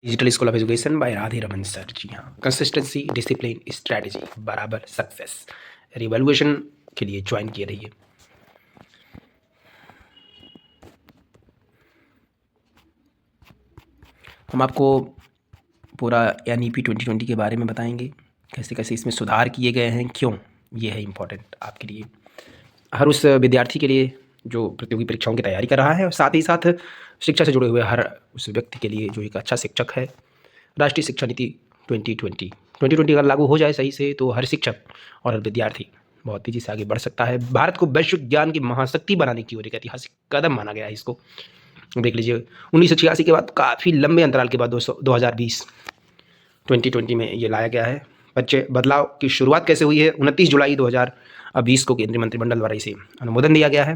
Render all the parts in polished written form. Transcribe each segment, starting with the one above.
Digital school of education by Radhe Raman sir. जी हाँ, consistency, discipline, strategy बराबर सक्सेस। रिवैल्यूएशन के लिए ज्वाइन किए रहिए। हम आपको पूरा NEP 2020 के बारे में बताएंगे, कैसे कैसे इसमें सुधार किए गए हैं, क्यों ये है इम्पोर्टेंट आपके लिए, हर उस विद्यार्थी के लिए जो प्रतियोगी परीक्षाओं की तैयारी कर रहा है, और साथ ही साथ शिक्षा से जुड़े हुए हर उस व्यक्ति के लिए जो एक अच्छा शिक्षक है। राष्ट्रीय शिक्षा नीति 2020 अगर लागू हो जाए सही से, तो हर शिक्षक और हर विद्यार्थी बहुत तेज़ी से आगे बढ़ सकता है। भारत को वैश्विक ज्ञान की महाशक्ति बनाने की ओर एक ऐतिहासिक कदम माना गया है इसको। देख लीजिए, 1986 के बाद काफ़ी लंबे अंतराल के बाद 2020 में ये लाया गया है। बच्चे बदलाव की शुरुआत कैसे हुई है? 29 जुलाई 2020 को केंद्रीय मंत्रिमंडल द्वारा इसे अनुमोदन दिया गया है।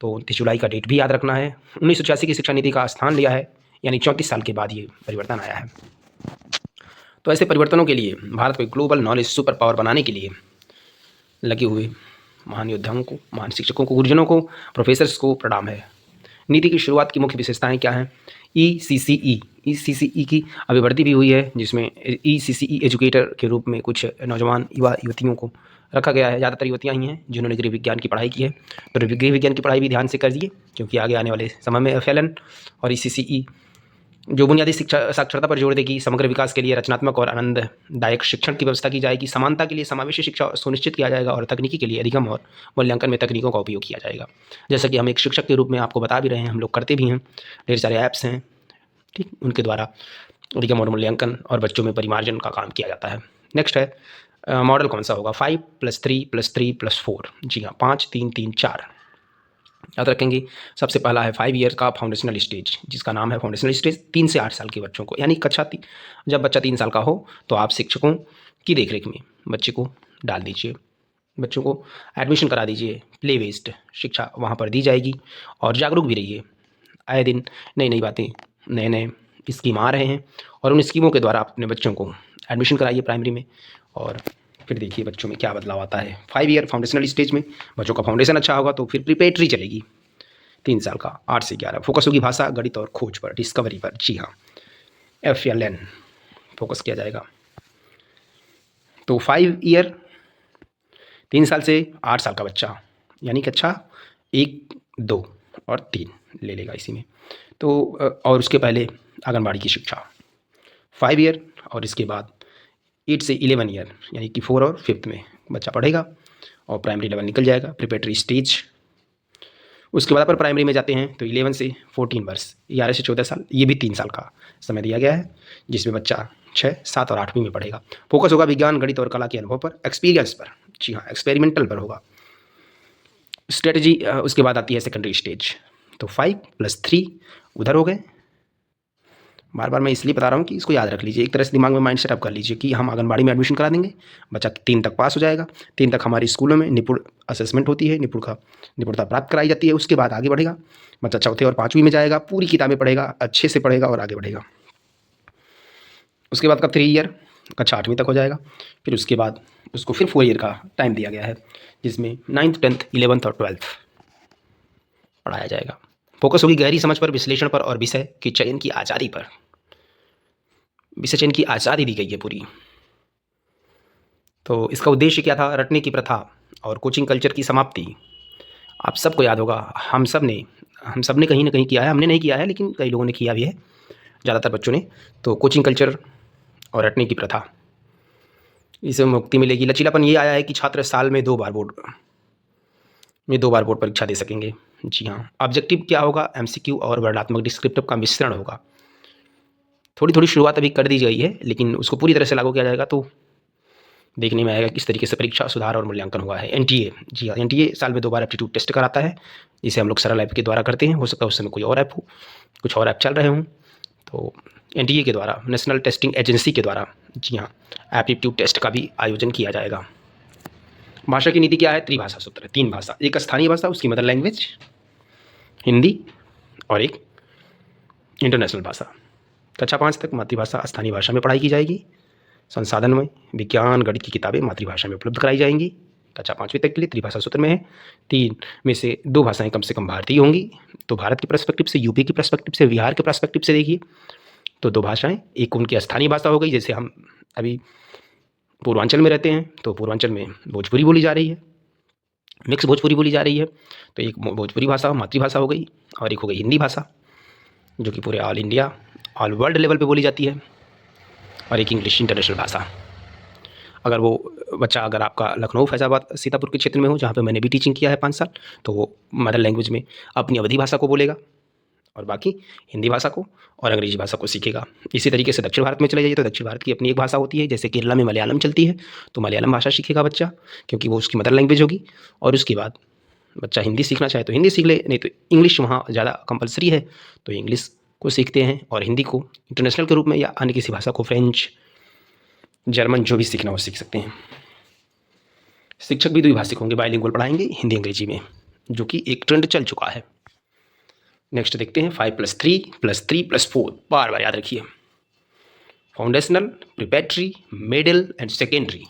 तो 29 जुलाई का डेट भी याद रखना है। 1986 की शिक्षा नीति का स्थान लिया है, यानी 34 साल के बाद ये परिवर्तन आया है। तो ऐसे परिवर्तनों के लिए भारत को ग्लोबल नॉलेज सुपर पावर बनाने के लिए लगे हुए महान योद्धाओं को, महान शिक्षकों को, गुरुजनों को, प्रोफेसर्स को प्रणाम है। नीति की शुरुआत की मुख्य विशेषताएं क्या हैं? ECCE की अभिवृद्धि भी हुई है, जिसमें ECCE एजुकेटर के रूप में कुछ नौजवान युवा युवतियों को रखा गया है। ज़्यादातर युवतियाँ ही हैं जिन्होंने गृह विज्ञान की पढ़ाई की है। तो गृह विज्ञान की पढ़ाई भी ध्यान से करिए, क्योंकि आगे आने वाले समय में FLN और ECCE जो बुनियादी शिक्षा साक्षरता पर जोर देगी। समग्र विकास के लिए रचनात्मक और आनंददायक शिक्षण की व्यवस्था की जाएगी। समानता के लिए समावेशी शिक्षा सुनिश्चित किया जाएगा, और तकनीकी के लिए अधिगम और मूल्यांकन में तकनीकों का उपयोग किया जाएगा। जैसा कि हम एक शिक्षक के रूप में आपको बता भी रहे हैं, हम लोग करते भी हैं। ढेर सारे ऐप्स हैं, ठीक, उनके द्वारा अधिगम और मूल्यांकन और बच्चों में परिमार्जन का काम किया जाता है। नेक्स्ट है मॉडल कौन सा होगा? 5+3+3+4। जी हाँ, 5 3 3 4 याद रखेंगे। सबसे पहला है 5 ईयर का फाउंडेशनल स्टेज, जिसका नाम है फाउंडेशनल स्टेज। 3 से 8 साल के बच्चों को, यानी जब बच्चा 3 साल का हो, तो आप शिक्षकों की देखरेख में बच्चे को डाल दीजिए, बच्चों को एडमिशन करा दीजिए। प्ले बेस्ड शिक्षा वहाँ पर दी जाएगी, और जागरूक भी रहिए। आए दिन नई नई बातें, नए नए स्कीम आ रहे हैं, और उन स्कीमों के द्वारा अपने बच्चों को एडमिशन कराइए प्राइमरी में, और फिर देखिए बच्चों में क्या बदलाव आता है। 5 ईयर फाउंडेशनल स्टेज में बच्चों का फाउंडेशन अच्छा होगा, तो फिर प्रिपरेटरी चलेगी 3 साल का 8 से 11। फोकस होगी भाषा, गणित और खोज पर, डिस्कवरी पर। जी हाँ, FLN फोकस किया जाएगा। तो 5 ईयर 3 साल से 8 साल का बच्चा, यानी कक्षा 1 2 और 3 ले लेगा इसी में। तो और उसके पहले आंगनबाड़ी की शिक्षा 5 ईयर, और इसके बाद 8 से 11 ईयर, यानी कि 4 और 5th में बच्चा पढ़ेगा, और प्राइमरी लेवल निकल जाएगा, प्रिपरेटरी स्टेज। उसके बाद पर प्राइमरी में जाते हैं तो 11 से 14 वर्ष, 11 से 14 साल, ये भी 3 साल का समय दिया गया है, जिसमें बच्चा 6 7 और 8वीं में पढ़ेगा। फोकस होगा विज्ञान, गणित और कला के अनुभव पर, एक्सपीरियंस पर। जी हाँ, एक्सपेरिमेंटल पर होगा। स्ट्रेटजी उसके बाद आती है सेकेंडरी स्टेज। तो 5+3 उधर हो गए। बार बार मैं इसलिए बता रहा हूँ कि इसको याद रख लीजिए, एक तरह से दिमाग में माइंड सेटअप कर लीजिए कि हम आंगनबाड़ी में एडमिशन करा देंगे, बच्चा 3 तक पास हो जाएगा। 3 तक हमारे स्कूलों में निपुण असेसमेंट होती है, निपुणता प्राप्त कराई जाती है। उसके बाद आगे बढ़ेगा बच्चा, 4th और 5वीं में जाएगा, पूरी किताबें पढ़ेगा, अच्छे से पढ़ेगा और आगे बढ़ेगा। उसके बाद का 3 ईयर, कक्षा 8वीं तक हो जाएगा। फिर उसके बाद उसको फिर 4 ईयर का टाइम दिया गया है, जिसमें 9th 10th 11th और 12th पढ़ाया जाएगा। फोकस होगी गहरी समझ पर, विश्लेषण पर, और विषय के चयन की आज़ादी पर। विषय चयन की आज़ादी दी गई है पूरी। तो इसका उद्देश्य क्या था? रटने की प्रथा और कोचिंग कल्चर की समाप्ति। आप सबको याद होगा, हम सब ने कहीं ना कहीं किया है। हमने नहीं किया है, लेकिन कई लोगों ने किया भी है, ज़्यादातर बच्चों ने। तो कोचिंग कल्चर और रटने की प्रथा, इससे मुक्ति मिलेगी। लचीलापन ये आया है कि छात्र साल में 2 बार बोर्ड परीक्षा दे सकेंगे। जी हाँ। ऑब्जेक्टिव क्या होगा? MCQ और वर्णनात्मक डिस्क्रिप्टिव का मिश्रण होगा। थोड़ी थोड़ी शुरुआत अभी कर दी गई है, लेकिन उसको पूरी तरह से लागू किया जाएगा तो देखने में आएगा किस तरीके से परीक्षा सुधार और मूल्यांकन हुआ है। NTA, जी हाँ, NTA साल में 2 बार एप्टीट्यूड टेस्ट कराता है, जिसे हम लोग सरल ऐप के द्वारा करते हैं। हो सकता है उस समय कोई और ऐप हो, कुछ और ऐप चल रहे हों। तो NTA के द्वारा, नेशनल टेस्टिंग एजेंसी के द्वारा, जी हाँ, एप्टीट्यूड टेस्ट का भी आयोजन किया जाएगा। भाषा की नीति क्या है? त्रिभाषा सूत्र, 3 भाषा, एक स्थानीय भाषा, उसकी मदर लैंग्वेज हिंदी, और एक इंटरनेशनल भाषा। कक्षा 5 तक मातृभाषा स्थानीय भाषा में पढ़ाई की जाएगी। संसाधन में विज्ञान गणित की किताबें मातृभाषा में उपलब्ध कराई जाएंगी। कक्षा 5वीं तक के लिए त्रिभाषा सूत्र में है। 3 में से 2 भाषाएं कम से कम भारतीय होंगी। तो भारत के पर्सपेक्टिव से, यूपी के पर्सपेक्टिव से, बिहार के पर्सपेक्टिव से देखिए तो 2 भाषाएं, एक उनकी स्थानीय भाषा हो गई, जैसे हम अभी पूर्वांचल में रहते हैं तो पूर्वांचल में भोजपुरी बोली जा रही है, मिक्स भोजपुरी बोली जा रही है। तो एक भोजपुरी भाषा मातृभाषा हो गई और एक हो गई हिंदी भाषा, जो कि पूरे all India all world level पे बोली जाती है, और एक इंग्लिश इंटरनेशनल भाषा। अगर वो बच्चा अगर आपका लखनऊ, फैज़ाबाद, सीतापुर के क्षेत्र में हो, जहाँ पे मैंने भी टीचिंग किया है 5 साल, तो वो मदर लैंग्वेज में अपनी अवधी भाषा को बोलेगा और बाकी हिंदी भाषा को और अंग्रेजी भाषा को सीखेगा। इसी तरीके से दक्षिण भारत में चले जाइए तो दक्षिण भारत की अपनी एक भाषा होती है, जैसे केरला में मलयालम चलती है, तो मलयालम भाषा सीखेगा बच्चा, क्योंकि वो उसकी मदर लैंग्वेज होगी। और उसके बाद बच्चा हिंदी सीखना चाहे तो हिंदी सीख ले, नहीं तो इंग्लिश वहाँ ज़्यादा कंपलसरी है, तो इंग्लिश को सीखते हैं, और हिंदी को इंटरनेशनल के रूप में या अन्य किसी भाषा को, फ्रेंच, जर्मन, जो भी सीखना वो सीख सकते हैं। शिक्षक भी द्विभाषिक होंगे, बाइलिंगुअल पढ़ाएंगे हिंदी अंग्रेजी में, जो कि एक ट्रेंड चल चुका है। नेक्स्ट देखते हैं 5+3+3+4, बार बार याद रखिए। Foundational, preparatory, middle and secondary.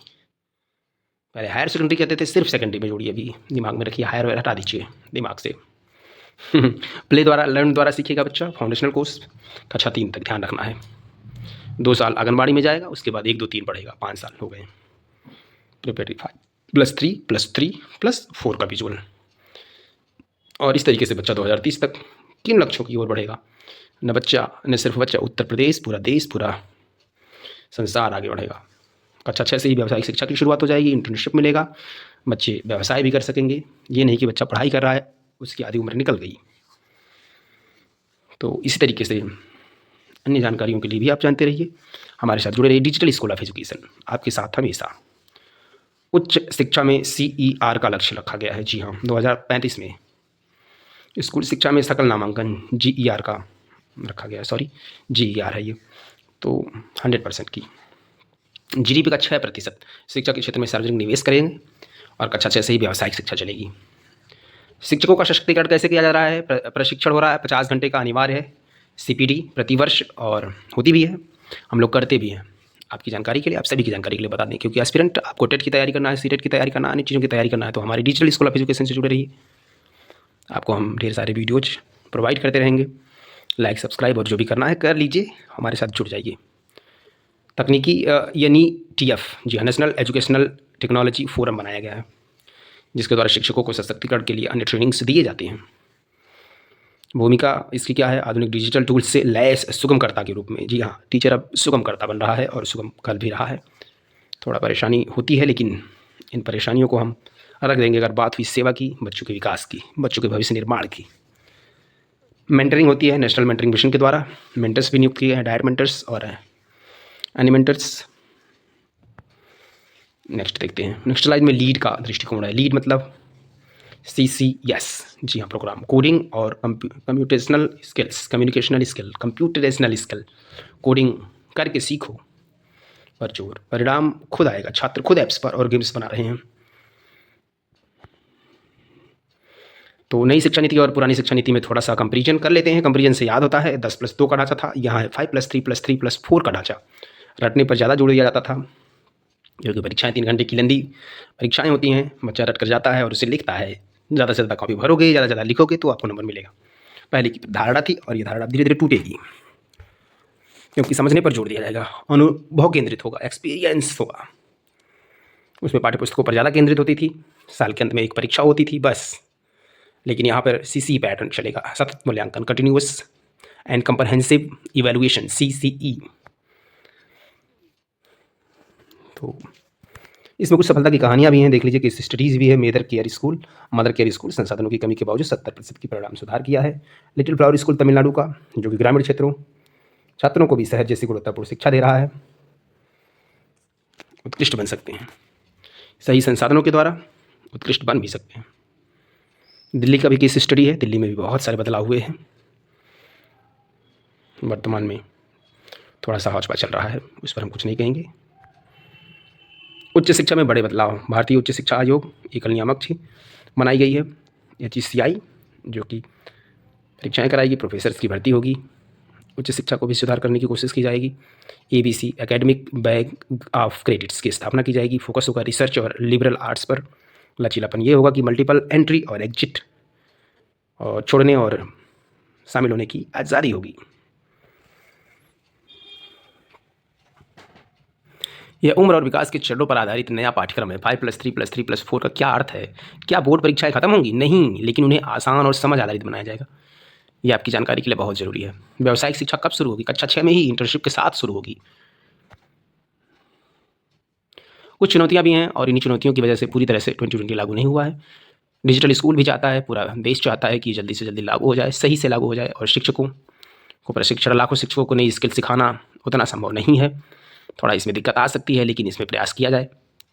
पहले हायर सेकेंडरी कहते थे, सिर्फ सेकेंडरी में जोड़िए, अभी दिमाग में रखिए, हायर हटा दीजिए दिमाग से। प्ले द्वारा, लर्न द्वारा सीखेगा बच्चा। फाउंडेशनल कोर्स कक्षा 3 तक ध्यान रखना है। 2 साल आंगनबाड़ी में जाएगा, उसके बाद 1, 2, 3 पढ़ेगा, 5 साल हो गए। प्रिपरेटरी 5+3+3+4 का विजुअल। और इस तरीके से बच्चा 2030 तक किन लक्ष्यों की ओर बढ़ेगा? न सिर्फ बच्चा, उत्तर प्रदेश, पूरा देश, पूरा संसार आगे बढ़ेगा। कक्षा 6 से ही व्यावसायिक शिक्षा की शुरुआत हो जाएगी, इंटर्नशिप मिलेगा, बच्चे व्यवसाय भी कर सकेंगे। ये नहीं कि बच्चा पढ़ाई कर रहा है, उसकी आधी उम्र निकल गई। तो इसी तरीके से अन्य जानकारियों के लिए भी आप जानते रहिए, हमारे साथ जुड़े रहिए। डिजिटल स्कूल ऑफ एजुकेशन आपके साथ हमेशा। उच्च शिक्षा में CER का लक्ष्य रखा गया है। जी हाँ, 2035 में स्कूल शिक्षा में सकल नामांकन GER का रखा गया है, सॉरी GER है ये, तो 100% की। GDP का 6% शिक्षा के क्षेत्र में सार्वजनिक निवेश करेंगे, और कक्षा 6 से ही व्यावसायिक शिक्षा चलेगी। शिक्षकों का सशक्तिकरण कैसे किया जा रहा है? प्रशिक्षण हो रहा है, 50 घंटे का अनिवार्य है, CPD प्रतिवर्ष, और होती भी है, हम लोग करते भी हैं। आपकी जानकारी के लिए, आप सभी की जानकारी के लिए बता दें, क्योंकि एस्पिरेंट आपको टेट की तैयारी करना है, सीटेट की तैयारी करना है, अन्य चीज़ों की तैयारी करना है, तो हमारी डिजिटल स्कूल ऑफ एजुकेशन से जुड़े रहिए। आपको हम ढेर सारे वीडियोज प्रोवाइड करते रहेंगे। लाइक, सब्सक्राइब और जो भी करना है कर लीजिए, हमारे साथ जुड़ जाइए। तकनीकी यानी TF, जी हाँ, नेशनल एजुकेशनल टेक्नोलॉजी फोरम बनाया गया है, जिसके द्वारा शिक्षकों को सशक्तिकरण के लिए अन्य ट्रेनिंग्स दिए जाते हैं। भूमिका इसकी क्या है? आधुनिक डिजिटल टूल्स से लैस सुगमकर्ता के रूप में। जी हाँ, टीचर अब सुगमकर्ता बन रहा है और सुगम कर भी रहा है। थोड़ा परेशानी होती है, लेकिन इन परेशानियों को हम रख देंगे अगर बात हुई सेवा की, बच्चों के विकास की, बच्चों के भविष्य निर्माण की। मेंटरिंग होती है नेशनल मेंटरिंग मिशन के द्वारा, मेंटर्स भी नियुक्त किए हैं, डायरेक्ट मेंटर्स और एनिमेंटर्स। नेक्स्ट देखते हैं, नेक्स्ट स्लाइड में लीड का दृष्टिकोण है। लीड मतलब CCS, जी हाँ, प्रोग्राम कोडिंग और computational skills, communicational skill, computational skill, coding करके सीखो पर जोर। परिणाम खुद आएगा, छात्र खुद ऐप्स पर और गेम्स बना रहे हैं। तो नई शिक्षा नीति और पुरानी शिक्षा नीति में थोड़ा सा कंपेरिजन कर लेते हैं। कंपेरिजन से याद होता है 10+2 का ढांचा था, यहाँ है 5+3+3+4 का ढांचा। रटने पर ज़्यादा जोड़ दिया जाता था, क्योंकि परीक्षाएं 3 घंटे की लंबी परीक्षाएं होती हैं। बच्चा रट कर जाता है और उसे लिखता है। ज़्यादा से ज़्यादा कॉपी भरोगे, ज़्यादा से ज़्यादा लिखोगे तो आपको नंबर मिलेगा। पहले की धारणा थी और ये धारणा धीरे धीरे टूटेगी, क्योंकि समझने पर जोर दिया जाएगा, अनुभव केंद्रित होगा, एक्सपीरियंस होगा। उसमें पाठ्यपुस्तकों पर ज़्यादा केंद्रित होती थी, साल के अंत में एक परीक्षा होती थी बस। लेकिन यहाँ पर CCE पैटर्न चलेगा, सतत मूल्यांकन, continuous and comprehensive evaluation, CCE। तो इसमें कुछ सफलता की कहानियाँ भी हैं, देख लीजिए, केस स्टडीज़ भी है। मदर केयर स्कूल संसाधनों की कमी के बावजूद 70% की परिणाम सुधार किया है। लिटिल फ्लावर स्कूल तमिलनाडु का, जो कि ग्रामीण क्षेत्रों छात्रों को भी शहर जैसी गुणवत्तापूर्ण शिक्षा दे रहा है, उत्कृष्ट बन सकते हैं। सही संसाधनों के द्वारा उत्कृष्ट बन भी सकते हैं। दिल्ली का भी केस स्टडी है, दिल्ली में भी बहुत सारे बदलाव हुए हैं। वर्तमान में थोड़ा सा हौच-पौच चल रहा है, उस पर हम कुछ नहीं कहेंगे। उच्च शिक्षा में बड़े बदलाव। भारतीय उच्च शिक्षा आयोग एकल नियामक बनाई गई है, HECI, जो कि परीक्षाएं कराएगी, प्रोफेसर्स की भर्ती होगी, उच्च शिक्षा को भी सुधार करने की कोशिश की जाएगी। ABC academic bank of credits की स्थापना की जाएगी। फोकस होगा रिसर्च और लिबरल आर्ट्स पर। लचीलापन ये होगा कि मल्टीपल एंट्री और एग्जिट और छोड़ने और शामिल होने की आज़ादी होगी। यह उम्र और विकास के चरणों पर आधारित नया पाठ्यक्रम है। 5+3+3+4 का क्या अर्थ है? क्या बोर्ड परीक्षाएं खत्म होंगी? नहीं, लेकिन उन्हें आसान और समझ आधारित बनाया जाएगा। ये आपकी जानकारी के लिए बहुत ज़रूरी है। व्यावसायिक शिक्षा कब शुरू होगी? कक्षा 6 में ही इंटर्नशिप के साथ शुरू होगी। कुछ चुनौतियां भी हैं और इन्हीं चुनौतियों की वजह से पूरी तरह से 2020 लागू नहीं हुआ है। डिजिटल स्कूल भी चाहता है, पूरा देश चाहता है कि जल्दी से जल्दी लागू हो जाए, सही से लागू हो जाए, और शिक्षकों को प्रशिक्षण, लाखों शिक्षकों को नई स्किल सिखाना उतना संभव नहीं है। थोड़ा इसमें दिक्कत आ सकती है, लेकिन इसमें प्रयास किया जाए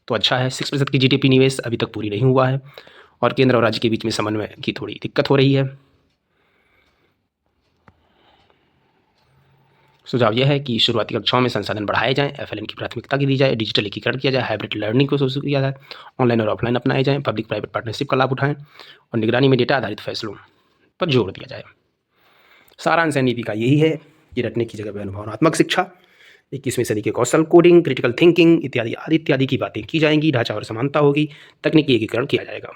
तो अच्छा है। 6% की जीडीपी निवेश अभी तक पूरी नहीं हुआ है और केंद्र और राज्य के बीच में समन्वय की थोड़ी दिक्कत हो रही है। सुझाव यह है कि शुरुआती कक्षाओं में संसाधन बढ़ाए जाएं, एफएलएन की प्राथमिकता की दी जाए, डिजिटल एकीकरण किया जाए, हाइब्रिड लर्निंग को शुरू किया जाए, ऑनलाइन और ऑफलाइन अपनाए जाएं, पब्लिक प्राइवेट पार्टनरशिप का लाभ उठाएं और निगरानी में डेटा आधारित फैसलों पर जोर दिया जाए। सारांश नीति का यही है कि रटने की जगह पर अनुभवात्मक शिक्षा, 21वीं सदी के कौशल, कोडिंग, क्रिटिकल थिंकिंग इत्यादि आदि इत्यादि की बातें की जाएंगी। ढांचा और समानता होगी, तकनीकी एकीकरण किया जाएगा।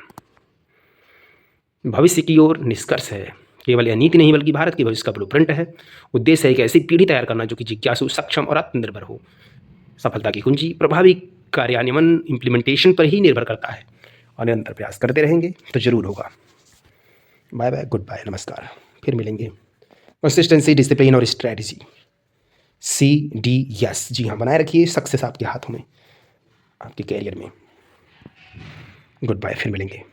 भविष्य की ओर निष्कर्ष है, केवल यह नीति नहीं बल्कि भारत के भविष्य का ब्लूप्रिंट है। उद्देश्य है एक ऐसी पीढ़ी तैयार करना जो कि जिज्ञासु, सक्षम और आत्मनिर्भर हो। सफलता की कुंजी प्रभावी कार्यान्वयन, इम्प्लीमेंटेशन पर ही निर्भर करता है और निरंतर प्रयास करते रहेंगे तो जरूर होगा। बाय बाय, गुड बाय, नमस्कार, फिर मिलेंगे। कंसिस्टेंसी, डिसिप्लिन और स्ट्रैटेजी, CDS, जी हाँ, बनाए रखिए। सक्सेस आपके हाथों में, आपके कैरियर में। गुड बाय, फिर मिलेंगे।